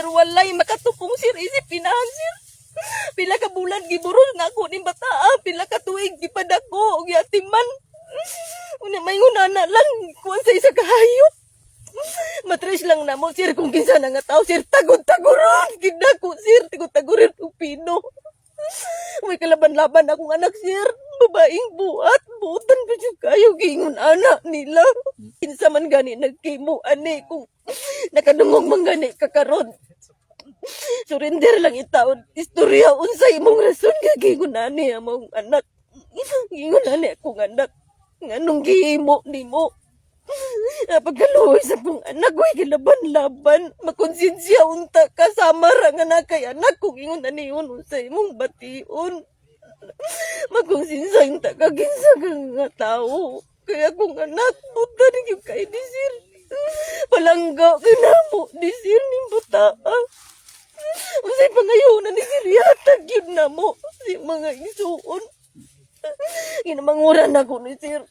sir, walay makatupong sir, isip pinahan sir. Pila ka bulan giburos na ako ni bata, pila ka tuig gipadako og yatiman. Una may ngunana lang kuan sa isa ka hayop. Matres lang na mo sir kung kinsa na nga tao sir, tagod-taguron gidako sir, tagod-taguron og pino. May kalaban-laban akong anak sir, babaeng buutan pa siya kayo gingon anak nila. Kinsa man gani nagkimo ani kung nakadungog man gani kakaron. Surrender lang itaon. Istorya unsay imong rason nga gingon ani among anak. Gingon ani akong anak. Nganong gihimo nimo? Pagkaluoy sa kong anak, way kilaban-laban. Makonsensya unta kasama ra nga na kay anak kung ingon ani yun unsay imong bation. Makonsensya unta kaginsa ka nga tao. Kaya kung anak, buta rin yung kay ni sir. Palangga ka na mo ni sir ni buta. Unsay pangayunan ni sir yatag yun na mo. Si mga isuon. Ginamangura na ko ni sir.